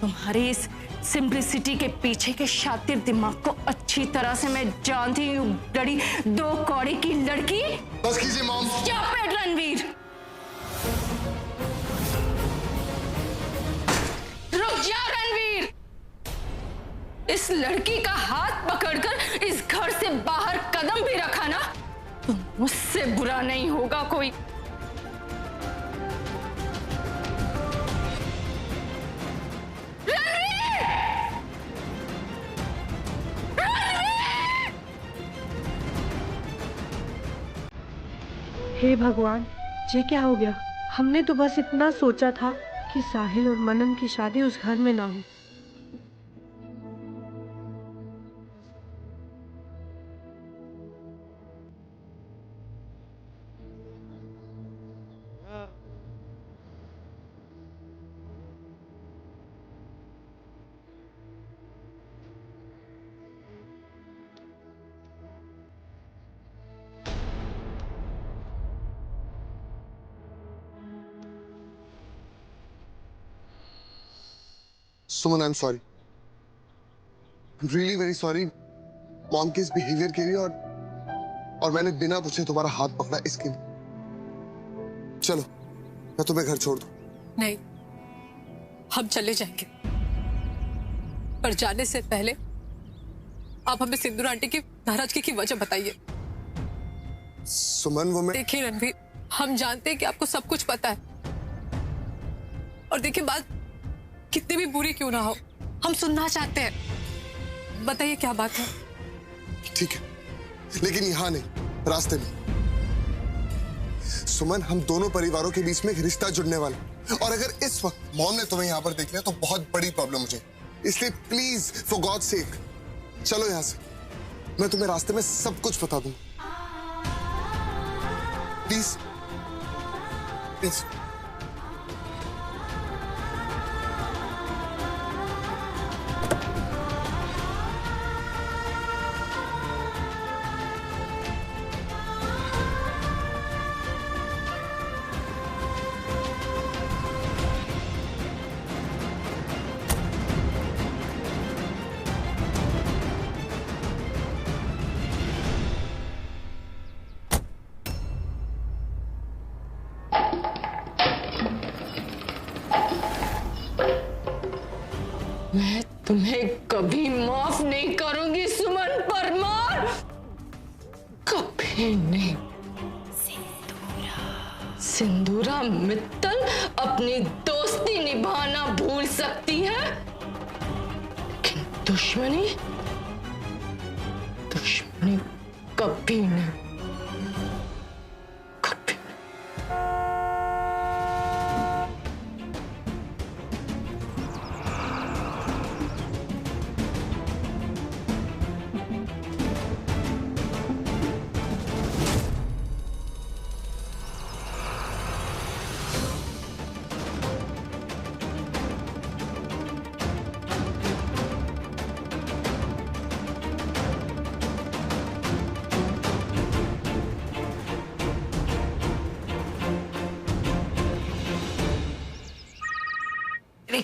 तुम्हारे इस सिंप्लिसिटी के पीछे के शातिर दिमाग को अच्छी तरह से मैं जानती हूँ। लड़ी 2 कौड़ी की लड़की। बस कीजिए मॉम। Stop it, Ranveer. रुक जा रणवीर। इस लड़की का हाथ पकड़कर इस घर से बाहर कदम भी रखा ना तो मुझसे बुरा नहीं होगा कोई। हे भगवान, ये क्या हो गया? हमने तो बस इतना सोचा था कि साहिल और मनन की शादी उस घर में ना हो। Suman, I am sorry, really very sorry mom के इस बिहेवियर के लिए और मैंने बिना पूछे तुम्हारा हाथ पकड़ा इसके लिए। चलो मैं तुम्हें घर छोड़ दूं। नहीं, हम चले जाएंगे, पर जाने से पहले आप हमें सिंदूर आंटी की नाराजगी की वजह बताइए। सुमन, वो मैं देखिए रणवीर, हम जानते हैं कि आपको सब कुछ पता है, और देखिए बात कितनी भी बुरी क्यों ना हो, हम सुनना चाहते हैं। बताइए क्या बात है। ठीक है, लेकिन यहाँ नहीं, रास्ते में। सुमन, हम दोनों परिवारों के बीच में एक रिश्ता जुड़ने वाला, और अगर इस वक्त मॉम ने तुम्हें यहाँ पर देख लिया तो बहुत बड़ी प्रॉब्लम हो जाएगी। इसलिए प्लीज फॉर गॉड सेक चलो यहाँ से। मैं तुम्हें रास्ते में सब कुछ बता दूंगा। Please please. मैं तुम्हें कभी माफ नहीं करूंगी सुमन परमार, कभी नहीं। सिंदूरा मित्तल अपनी दोस्ती निभाना भूल सकती है, लेकिन दुश्मनी कभी नहीं।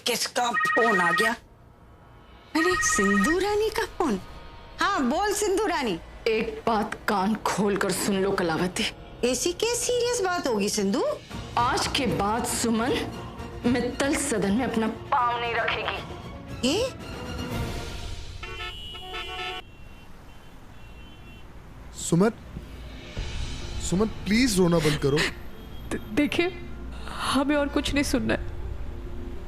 किसका फोन आ गया? अरे सिंधु रानी का फोन। हाँ बोल सिंधु रानी। एक बात कान खोल कर सुन लो कलावती। ऐसी क्या सीरियस बात होगी सिंधु? आज के बाद सुमन मित्तल सदन में अपना पांव नहीं रखेगी। ये? सुमन प्लीज रोना बंद करो। देखिए, हमें और कुछ नहीं सुनना है,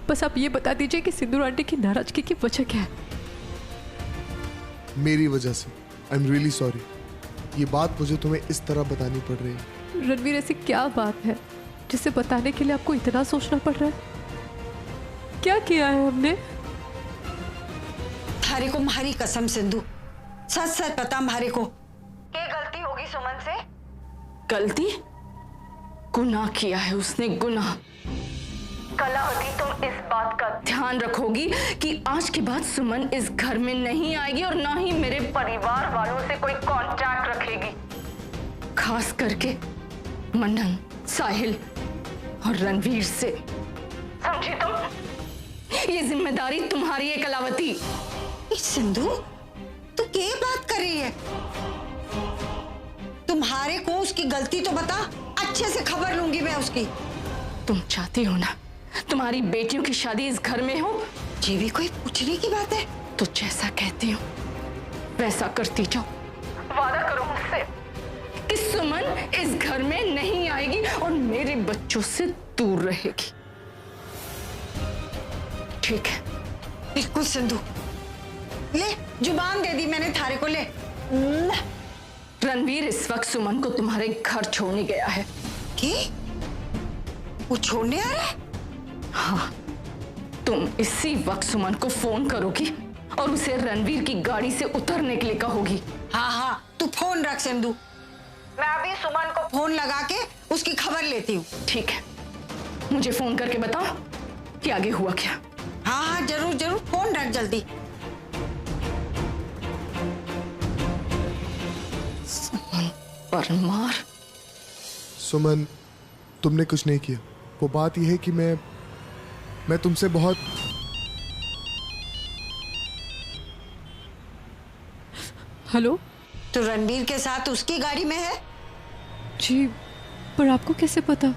बस आप ये बता दीजिए कि सिंदूर आंटी की नाराजगी की वजह क्या है। मेरी वजह से। आई एम रियली सॉरी, ये बात मुझे तुम्हें इस तरह बतानी पड़ रही है। रणवीर, ऐसी क्या बात है जिसे बताने के लिए आपको इतना सोचना पड़ रहा है? क्या किया है हमने? थारे को मारी कसम सिंधु, सच सच बता मारे को क्या गलती होगी सुमन से? गलती? गुनाह किया है उसने, गुनाह। कलावती, तुम इस बात का ध्यान रखोगी कि आज के बाद सुमन इस घर में नहीं आएगी और ना ही मेरे परिवार वालों से कोई कांटेक्ट रखेगी, खास करके मनन, साहिल और रणवीर से। समझी तुम? ये जिम्मेदारी तुम्हारी है कलावती। सिंधु, तू क्या बात कर रही है? तुम्हारे को उसकी गलती तो बता, अच्छे से खबर लूंगी मैं उसकी। तुम चाहती हो ना तुम्हारी बेटियों की शादी इस घर में हो? ये भी कोई पूछने की बात है? तो जैसा कहती हो वैसा करती जाओ। वादा करो मुझसे कि सुमन इस घर में नहीं आएगी और मेरे बच्चों से दूर रहेगी। ठीक है? बिल्कुल सिंधु। ले, जुबान दे दी मैंने थारे को, ले। रणवीर इस वक्त सुमन को तुम्हारे घर छोड़ने गया है। क्या? वो छोड़ने आ रहा है? हाँ, तुम इसी वक्त सुमन को फोन करोगी और उसे रणवीर की गाड़ी से उतरने के लिए कहोगी। हाँ हाँ, तू फोन रख सिंधु, मैं अभी सुमन को फोन लगा के उसकी खबर लेती हूँ। ठीक है, मुझे फोन करके बताओ कि आगे हुआ क्या। हाँ हाँ, जरूर जरूर, फोन रख जल्दी। सुमन परमार। सुमन, तुमने कुछ नहीं किया। वो बात यह है कि मैं तुमसे बहुत। हेलो? तो रणबीर के साथ उसकी गाड़ी में है? जी, पर आपको कैसे पता?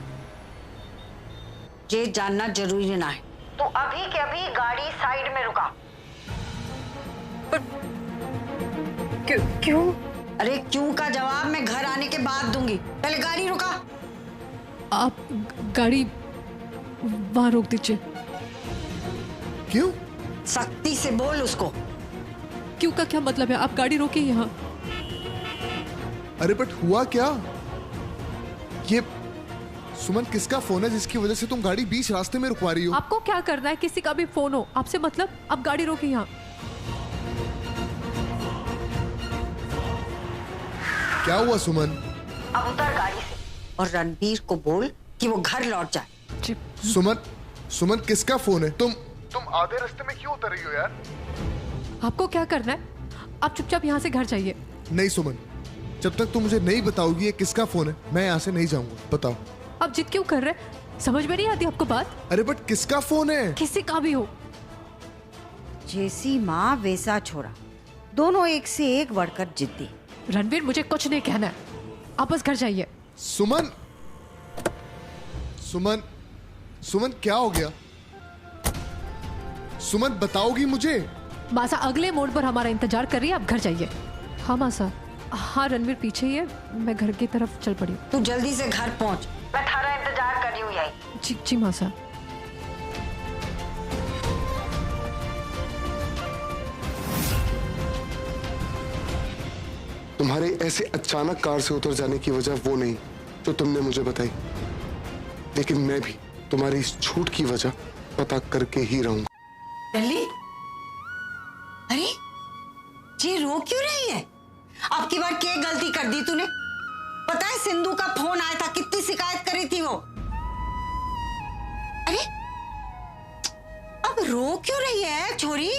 ये जानना जरूरी ना है। तो अभी के अभी गाड़ी साइड में रुका। क्यों? अरे क्यों का जवाब मैं घर आने के बाद दूंगी, पहले गाड़ी रुका। आप गाड़ी वहां रोक दीजिए। क्यों? सख्ती से बोल उसको। क्यों का क्या मतलब है? आप गाड़ी रोकिए यहाँ। अरे बट हुआ क्या? ये सुमन किसका फोन है जिसकी वजह से तुम गाड़ी बीच रास्ते में रुकवा रही हो? आपको क्या करना है? किसी का भी फोन हो, आपसे मतलब? आप गाड़ी रोकिए यहाँ। क्या हुआ सुमन? अब उतर गाड़ी से और रणबीर को बोल कि वो घर लौट जाए। जी। सुमन किसका फोन है? तुम आधे रास्ते में क्यों उतर रही हो यार? आपको क्या करना है? आप चुपचाप यहाँ से घर जाइए। नहीं सुमन, जब तक तुम मुझे नहीं बताओगी ये किसका फोन है, मैं यहाँ से नहीं जाऊंगा। बताओ। आप जिद क्यों कर रहे हैं? समझ में नहीं आती आपको बात? अरे बट किसका फोन है? किसी का भी हो। जैसी माँ वैसा छोरा, दोनों एक से एक बढ़कर जिद्दी। रणवीर, मुझे कुछ नहीं कहना है, आप बस घर जाइए। सुमन क्या हो गया? सुमन बताओगी मुझे? मासा अगले मोड़ पर हमारा इंतजार कर रही है, आप घर जाइए। हाँ मासा। हाँ रणवीर पीछे ही है, मैं घर की तरफ चल पड़ी। तू जल्दी से घर पहुंच, मैं थारा इंतजार कर रही हूँ यही। जी जी मासा। तुम्हारे ऐसे अचानक कार से उतर जाने की वजह वो नहीं जो तुमने मुझे बताई, लेकिन मैं भी तुम्हारी इस छूट की वजह पता करके ही रहूंगा। दिल्ली, अरे ये रो क्यों रही है? अब की बार क्या गलती कर दी तूने? पता है सिंधु का फोन आया था, कितनी शिकायत करी थी वो। अरे अब रो क्यों रही है छोरी?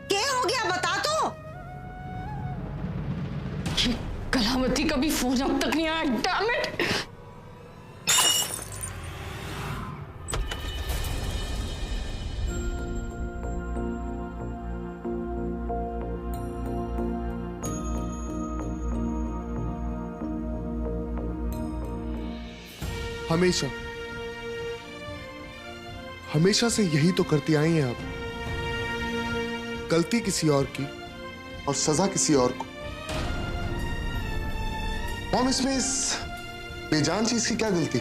क्या हो गया बता तो। कलावती का भी फोन अब तक नहीं आया। Damn it! हमेशा से यही तो करती आई हैं आप। गलती किसी और की और सजा किसी और को। मॉम, इसमें इस बेजान चीज की क्या गलती?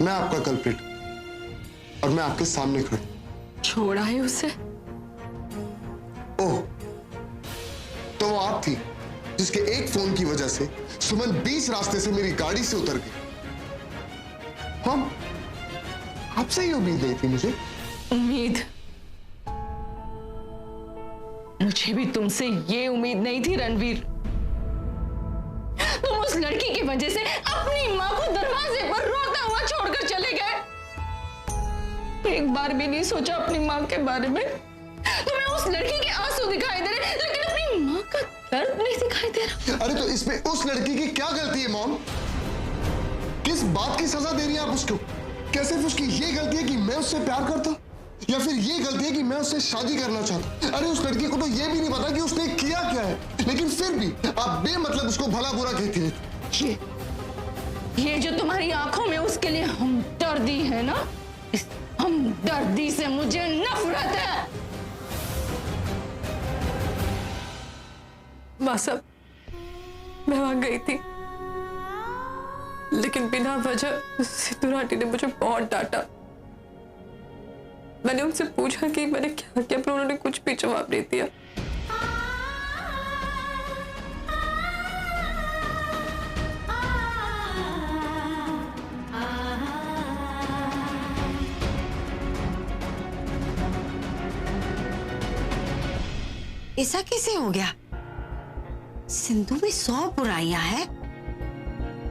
मैं आपका कल्प्रिट और मैं आपके सामने खड़ा। छोड़ा है उसे? ओह, तो वो आप थी जिसके एक फोन की वजह से सुमन बीच रास्ते से मेरी गाड़ी से उतर गई। हम आपसे ही उम्मीद नहीं थी मुझे। उम्मीद? मुझे भी तुमसे ये उम्मीद नहीं थी रणवीर। तुम उस लड़की की वजह से अपनी मां को दरवाजे पर रोता हुआ छोड़कर चले गए। एक बार भी नहीं सोचा अपनी मां के बारे में। तुम्हें उस लड़की के आंसू दिखाई दे रहे, लेकिन अपनी मां का दर्द नहीं दिखाई दे रहा। अरे तो इसमें उस लड़की की क्या गलती है मॉम? किस बात की सजा दे रही हैं आप उसको? क्या सिर्फ उसकी ये गलती है कि मैं उससे प्यार करता, या फिर ये गलती है कि मैं उससे शादी करना चाहता? अरे उस लड़की को तो ये भी नहीं पता कि उसने किया क्या है, लेकिन फिर भी आप बेमतलब उसको भला बुरा कहती है। ये जो तुम्हारी आंखों में उसके लिए हमदर्दी है ना, इस हमदर्दी से मुझे नफरत है। माँ साहब, मैं वहां गई थी, लेकिन बिना वजह सिंदूर आंटी ने मुझे बहुत डांटा। मैंने उनसे पूछा कि मैंने क्या किया, पर उन्होंने कुछ भी जवाब नहीं दिया। ऐसा कैसे हो गया? सिंधु में 100 बुराइयां हैं,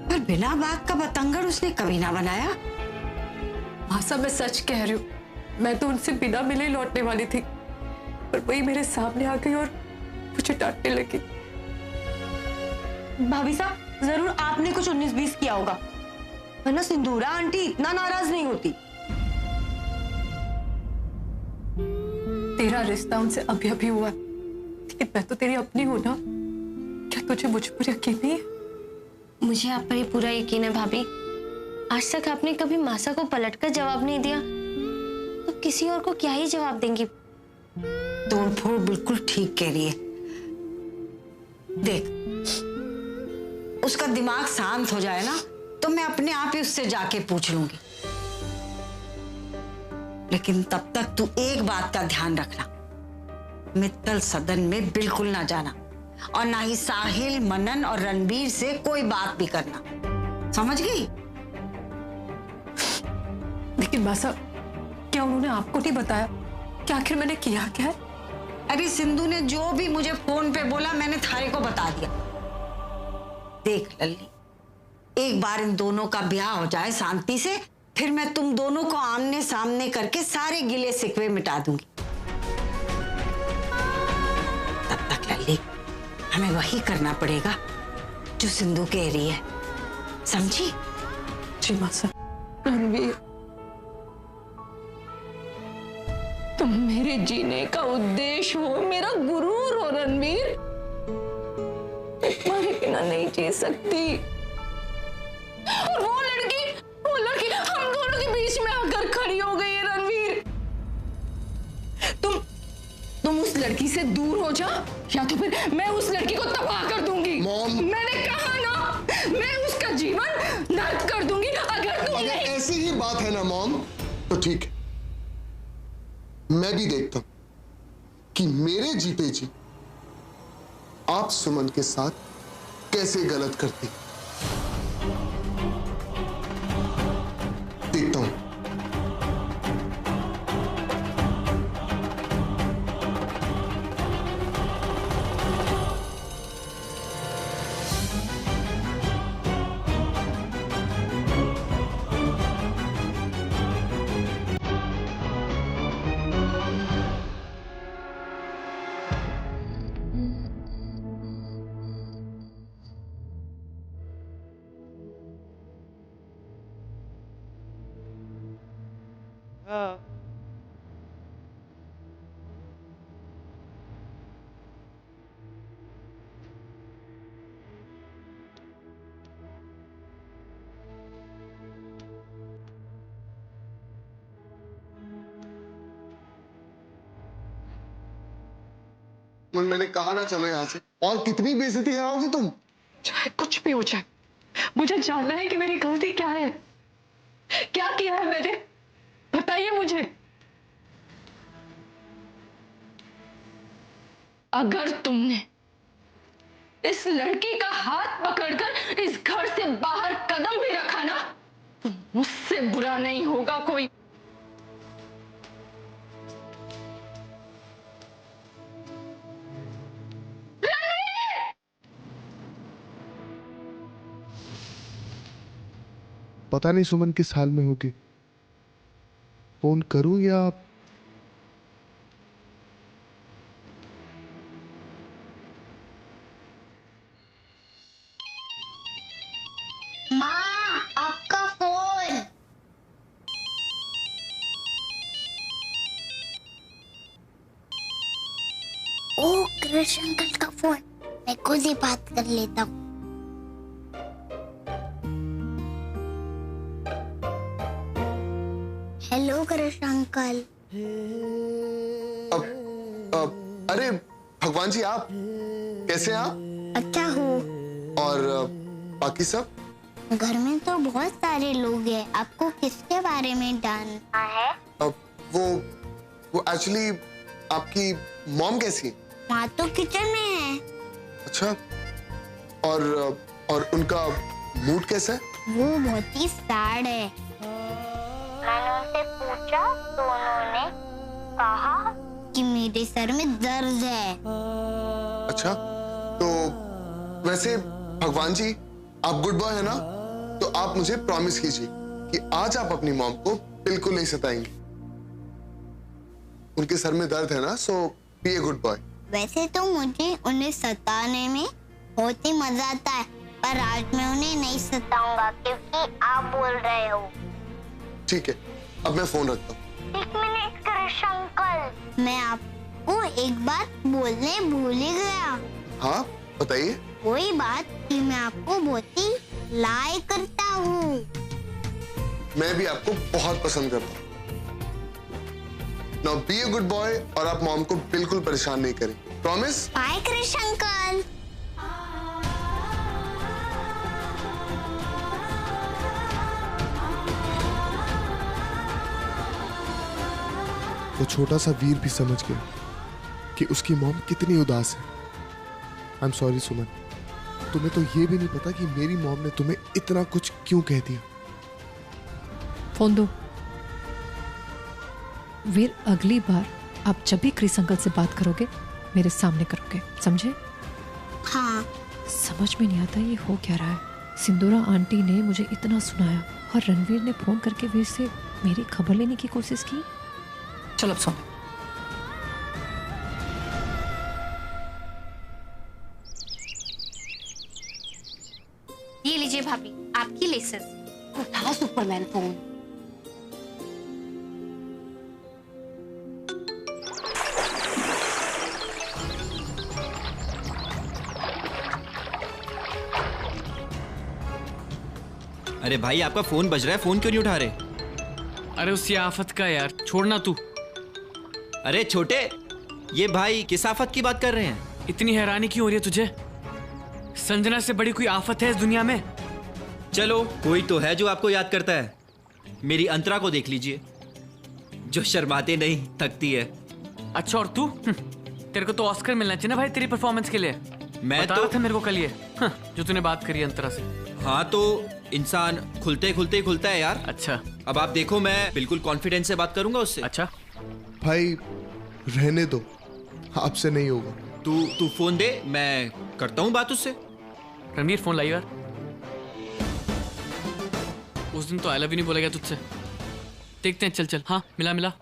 पर बिना बात का बतंगड़ उसने कभी ना बनाया। हाँ साहब, मैं सच कह रही हूँ। मैं तो उनसे बिना मिले ही लौटने वाली थी, पर वही मेरे सामने आ गई और मुझे डांटने लगी। भाभी साहब, जरूर आपने कुछ 19-20 किया होगा, वरना सिंदूरा आंटी इतना नाराज नहीं होती। तेरा रिश्ता उनसे अभी अभी हुआ, लेकिन मैं तो तेरी अपनी हूं ना। क्या तुझे मुझ पर यकीन नहीं है? मुझे आप पर ही पूरा यकीन है भाभी। आज तक आपने कभी मासा को पलटकर जवाब नहीं दिया, तो किसी और को क्या ही जवाब देंगी। तोड़फोड़ बिल्कुल ठीक कह रही है। देख, उसका दिमाग शांत हो जाए ना, तो मैं अपने आप ही उससे जाके पूछ लूंगी। लेकिन तब तक तू एक बात का ध्यान रखना, मित्तल सदन में बिल्कुल ना जाना, और ना ही साहिल, मनन और रणबीर से कोई बात भी करना, समझ गई? लेकिन मासा, क्या उन्होंने आपको नहीं बताया कि आखिर मैंने किया क्या है? अरे सिंधु ने जो भी मुझे फोन पे बोला, मैंने थारे को बता दिया। देख लल्ली, एक बार इन दोनों का ब्याह हो जाए शांति से, फिर मैं तुम दोनों को आमने सामने करके सारे गिले शिकवे मिटा दूंगी। तब तक लल्ली, हमें वही करना पड़ेगा जो सिंधु कह रही है, समझी? जी मासा। रणवीर, तुम मेरे जीने का उद्देश्य हो, मेरा गुरूर हो रणवीर। तुम्हारे बिना नहीं जी सकती। और वो लड़की हम दोनों के बीच में आकर खड़ी हो गई है रणवीर। तुम उस लड़की से दूर हो जा, या तो फिर मैं उस लड़की को तबाह कर दूंगी। मॉम, मैंने कहा ना, मैं उसका जीवन नर्क कर दूंगी अगर तुम अगर नहीं। ऐसी ही बात है ना मॉम, तो ठीक है, मैं भी देखता हूं कि मेरे जीते जी आप सुमन के साथ कैसे गलत करती। देखता हूं। मैंने कहा ना, चलो यहां से। और कितनी बेइज्जती कराओगी तुम? चाहे कुछ भी हो जाए, मुझे जानना है कि मेरी गलती क्या है, क्या किया है मैंने, बताइए मुझे। अगर तुमने इस लड़की का हाथ पकड़कर इस घर से बाहर कदम भी रखा ना, तो मुझसे बुरा नहीं होगा कोई। पता नहीं सुमन किस हाल में होगी। फोन करूं या माँ, आपका फोन। कृष्ण अंकल का फोन, मैं खुद ही बात कर लेता हूँ। Hello Krishna uncle. अरे भगवान जी, आप कैसे हैं? आप अच्छा हूँ। और बाकी सब? घर में तो बहुत सारे लोग हैं, आपको किसके बारे में जानना है? वो एक्चुअली आपकी मॉम कैसी है? माँ तो किचन में है। अच्छा, और उनका मूड कैसा है? वो बहुत ही सैड है। मैंने उनसे पूछा तो उन्होंने कहा कि मेरे सर में दर्द है। अच्छा, तो वैसे भगवान जी, आप गुड बॉय है ना? तो आप मुझे प्रॉमिस कीजिए कि आज आप अपनी मॉम को बिल्कुल नहीं सताएंगे। उनके सर में दर्द है ना, सो बी ए गुड बॉय। वैसे तो मुझे उन्हें सताने में बहुत ही मजा आता है, पर आज मैं उन्हें नहीं सताऊंगा क्योंकि आप बोल रहे हो। ठीक है, अब मैं फोन रखता हूँ। 1 मिनट कृष्ण अंकल, मैं आपको एक बात बोलने भूल ही गया। हाँ बताइए। वही बात कि मैं आपको बहुत ही लाइक करता हूँ। मैं भी आपको बहुत पसंद करता हूँ। Now be a good boy और आप मॉम को बिल्कुल परेशान नहीं करें। प्रॉमिस? Bye Krishna uncle. वो छोटा सा वीर भी समझ गया कि उसकी मॉम कितनी उदास है। आई एम सॉरी सुमन, तुम्हें तो ये भी नहीं पता कि मेरी मॉम ने तुम्हें इतना कुछ क्यों कह दिया। फोन दो। वीर, अगली बार आप जब भी क्रिस अंकल से बात करोगे मेरे सामने करोगे, समझे? हाँ। समझ में नहीं आता ये हो क्या रहा है। सिंदूरा आंटी ने मुझे इतना सुनाया और रणवीर ने फोन करके वीर से मेरी खबर लेने की कोशिश की। चलो अब सुनो। ये लीजिए भाभी, आपकी लेसेस। उठा सुपरमैन फोन। अरे भाई, आपका फोन बज रहा है, फोन क्यों नहीं उठा रहे? अरे उस आफत का यार, छोड़ना तू। अरे छोटे, ये भाई किस आफत की बात कर रहे हैं? इतनी हैरानी क्यों हो रही है तुझे? संजना से बड़ी कोई आफत है इस दुनिया में? चलो, कोई तो है जो आपको याद करता है। मेरी अंतरा को देख लीजिए, जो शर्माते नहीं थकती है। अच्छा, और तू? तेरे को तो ऑस्कर मिलना चाहिए ना भाई तेरी परफॉर्मेंस के लिए। मैं बता तो रहा था मेरे को कल ये जो तूने बात करी अंतरा से। हाँ, तो इंसान खुलते खुलते खुलता है यार। अच्छा, अब आप देखो, मैं बिल्कुल कॉन्फिडेंस से बात करूंगा उससे। अच्छा भाई रहने दो, आपसे नहीं होगा। तू फोन दे, मैं करता हूँ बात उससे। रणवीर फोन लाई यार। उस दिन तो आई लव यू नहीं बोला गया तुझसे। देखते हैं, चल चल। हाँ, मिला।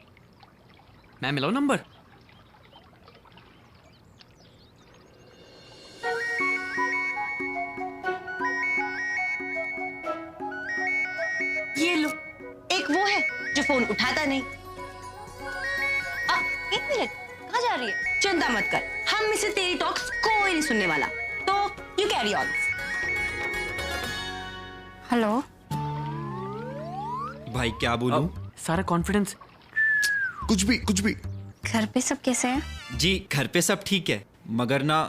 मैं मिलाऊं नंबर? ये लो, एक वो है जो फोन उठाता नहीं। एक मिनट, कहाँ जा रही है? चिंता मत कर, हम में से तेरी टॉक्स कोई नहीं सुनने वाला, तो यू कैरी ऑन। हेलो भाई, क्या बोलूं? सारा कॉन्फिडेंस। कुछ भी। घर पे सब कैसे हैं? जी, घर पे सब ठीक है, मगर ना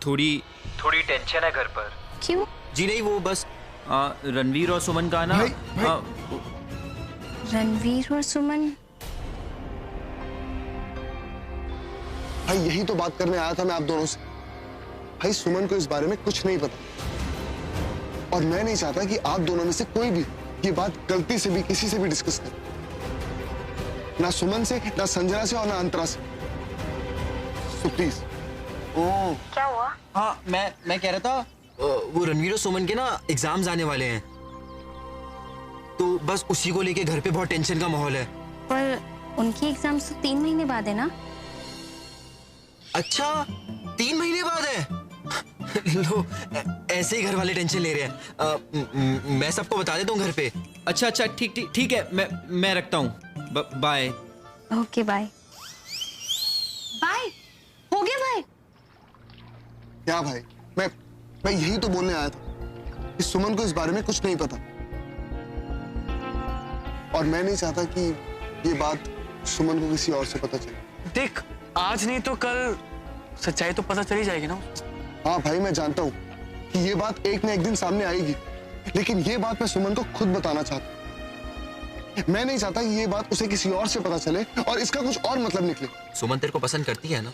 थोड़ी टेंशन है घर पर। क्यों? जी नहीं, वो बस रणवीर और सुमन का ना। भाई। रणवीर और सुमन? भाई यही तो बात करने आया था मैं आप दोनों से। भाई सुमन को इस बारे में कुछ नहीं पता, और मैं नहीं चाहता कि आप दोनों में से कोई भी ये बात गलती से भी किसी से भी डिस्कस करे, ना सुमन से, ना संजना से और ना अंतरा से। तो प्लीज। क्या हुआ? हाँ, मैं कह रहा था, वो रणवीर और सुमन के ना एग्जाम्स आने वाले हैं, तो बस उसी को लेके घर पे बहुत टेंशन का माहौल है। पर उनकी एग्जाम्स तो 3 महीने बाद है ना? अच्छा, 3 महीने बाद है? लो, ऐसे ही घर वाले टेंशन ले रहे हैं। मैं सबको बता देता हूँ घर पे। अच्छा, ठीक है, मैं रखता हूँ। बाय। Okay, bye. बाय हो गया? बाय क्या भाई, मैं यही तो बोलने आया था कि सुमन को इस बारे में कुछ नहीं पता, और मैं नहीं चाहता कि ये बात सुमन को किसी और से पता चले। देख, आज नहीं तो कल सच्चाई तो पता चली जाएगी ना। हाँ भाई, मैं जानता हूँ कि ये बात एक न एक दिन सामने आएगी, लेकिन ये बात मैं सुमन को खुद बताना चाहता हूँ। मैं नहीं चाहता कि ये बात उसे किसी और से पता चले और इसका कुछ और मतलब निकले। सुमन तेरे को पसंद करती है ना?